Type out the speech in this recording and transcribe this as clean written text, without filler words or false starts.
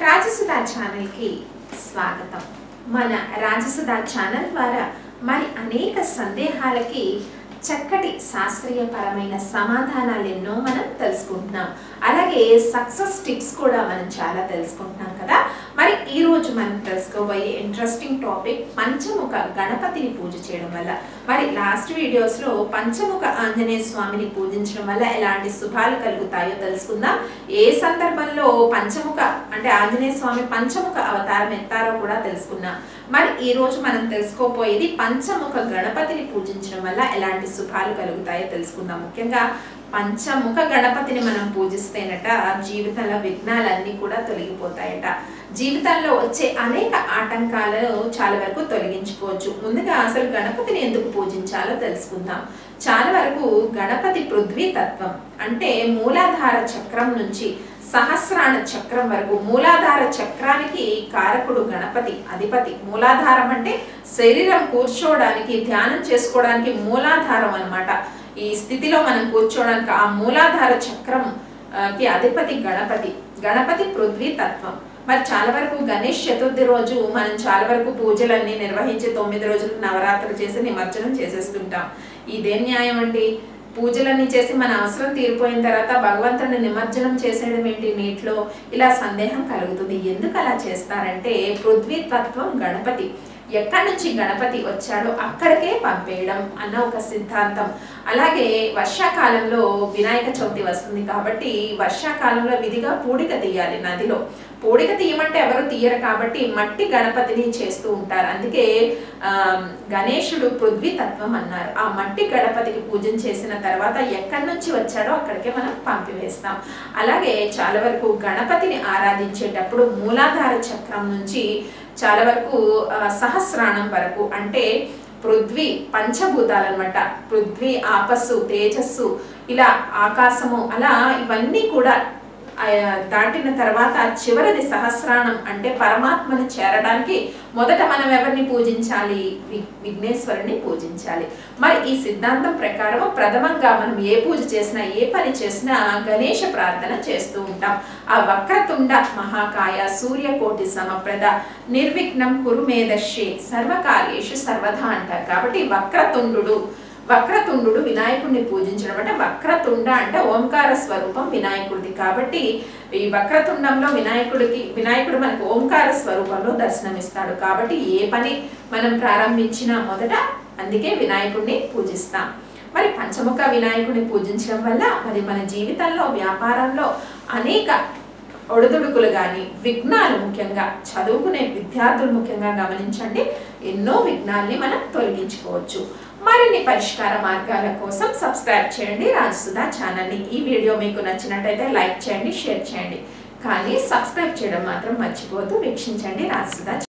Rajasudha channel కి స్వాగతం। మన రాజసుధా ఛానల్ ద్వారా మరి అనేక సందేహాలకి చక్కటి శాస్త్రీయపరమైన సమాధానాలు ఎన్నో మనం తెలుసుకుంటున్నాం। అలాగే సక్సెస్ టిప్స్ కూడా మనం చాలా తెలుసుకుంటున్నాం కదా। మరి ఈ రోజు మనం తెలుసుకోబోయే ఇంట్రెస్టింగ్ టాపిక్ పంచముఖ గణపతిని పూజ చేయడం వల్ల, మరి లాస్ట్ వీడియోస్ లో పంచముఖ ఆంజనేయ స్వామిని పూజించడం వల్ల ఎలాంటి శుభాలు కలుగుతాయో తెలుసుకుందాం। ఏ సందర్భంలో పంచముఖ అంటే ఆంజనేయ స్వామి పంచముఖ అవతారం ఎత్తారో కూడా తెలుసుకున్నాం। మరి ఈ రోజు మనం తెలుసుకోబోయేది పంచముఖ గణపతిని పూజించడం వల్ల ఎలాంటి శుభాలు కలుగుతాయో తెలుసుకుందాం। ముఖ్యంగా పంచముఖ గణపతిని మనం పూజిస్తేనట జీవితంలో విఘ్నాలన్నీ కూడా తొలగిపోతాయట। జీవితంలో వచ్చే అనేక ఆటంకాలను చాలా వరకు తొలగించుకోవచ్చు। ముందుగా అసలు గణపతిని ఎందుకు పూజించాలో తెలుసుకుందాం। చాలా వరకు గణపతి పృథ్వీ తత్వం అంటే మూలాధార చక్రం నుంచి సహస్రాణ చక్రం వరకు, మూలాధార చక్రానికి కారకుడు గణపతి అధిపతి। మూలాధారం అంటే శరీరం కూర్చోవడానికి ధ్యానం చేసుకోవడానికి మూలాధారం అన్నమాట। ఈ స్థితిలో మనం కూర్చోవడానికి ఆ మూలాధార చక్రం కి అధిపతి గణపతి। గణపతి పృథ్వీ తత్వం। మరి చాలా వరకు గణేష్ చతుర్థి రోజు మనం చాలా వరకు పూజలన్నీ నిర్వహించి 9 రోజులు నవరాత్రులు చేసి నిమజ్జనం చేసేస్తుంటాం। ఇదే న్యాయం అంటే పూజలన్నీ చేసి మన అవసరం తీరిపోయిన తర్వాత భగవంతుని నిమజ్జనం చేసేయడం ఏంటి నీటిలో, ఇలా సందేహం కలుగుతుంది। ఎందుకు అలా చేస్తారంటే పృథ్వీ తత్వం గణపతి, ఎక్కడి నుంచి గణపతి వచ్చాడో అక్కడికే పంపేయడం అన్న ఒక సిద్ధాంతం। అలాగే వర్షాకాలంలో వినాయక చవితి వస్తుంది కాబట్టి వర్షాకాలంలో విధిగా పూడిక తీయాలి నదిలో। పూడిక తీయమంటే ఎవరు తీయరు కాబట్టి మట్టి గణపతిని చేస్తూ ఉంటారు। అందుకే గణేశుడు పృథ్వీ తత్వం అన్నారు। ఆ మట్టి గణపతికి పూజన చేసిన తర్వాత ఎక్కడి నుంచి వచ్చాడో అక్కడికే మనం పంపివేస్తాం। అలాగే చాలా వరకు గణపతిని ఆరాధించేటప్పుడు మూలాధార చక్రం నుంచి చాలా వరకు సహస్రాణం వరకు అంటే పృథ్వీ పంచభూతాలు అన్నమాట। పృథ్వీ, ఆపస్సు, తేజస్సు, ఇలా ఆకాశము, అలా ఇవన్నీ కూడా దాటిన తర్వాత చివరిది సహస్రాణం అంటే పరమాత్మను చేరడానికి మొదట మనం ఎవరిని పూజించాలి? విఘ్నేశ్వరుని పూజించాలి। మరి ఈ సిద్ధాంతం ప్రకారం ప్రథమంగా మనం ఏ పూజ చేసినా ఏ పని చేసినా గణేష ప్రార్థన చేస్తూ ఉంటాం। ఆ వక్రతుండ మహాకాయ సూర్యకోటి సమప్రద నిర్విఘ్నం కురు మే దర్శే సర్వకార్యేషు సర్వదా అంటారు। కాబట్టి వక్రతుండు వినాయకుడిని పూజించడం అంటే వక్రతుండ అంటే ఓంకార స్వరూపం వినాయకుడిది కాబట్టి ఈ వక్రతుండంలో వినాయకుడు మనకు ఓంకార స్వరూపంలో దర్శనమిస్తాడు। కాబట్టి ఏ పని మనం ప్రారంభించినా మొదట అందుకే వినాయకుడిని పూజిస్తాం। మరి పంచముఖ వినాయకుడిని పూజించడం వల్ల మరి మన జీవితంలో వ్యాపారంలో అనేక ఒడిదుడుకులు కానీ విఘ్నాలు, ముఖ్యంగా చదువుకునే విద్యార్థులు ముఖ్యంగా గమనించండి, ఎన్నో విఘ్నాల్ని మనం తొలగించుకోవచ్చు। మరిన్ని పరిష్కార మార్గాల కోసం సబ్స్క్రైబ్ చేయండి రాజసుధా ఛానల్ని। ఈ వీడియో మీకు నచ్చినట్టయితే లైక్ చేయండి, షేర్ చేయండి, కానీ సబ్స్క్రైబ్ చేయడం మాత్రం మర్చిపోవద్దు। వీక్షించండి రాజసుధా।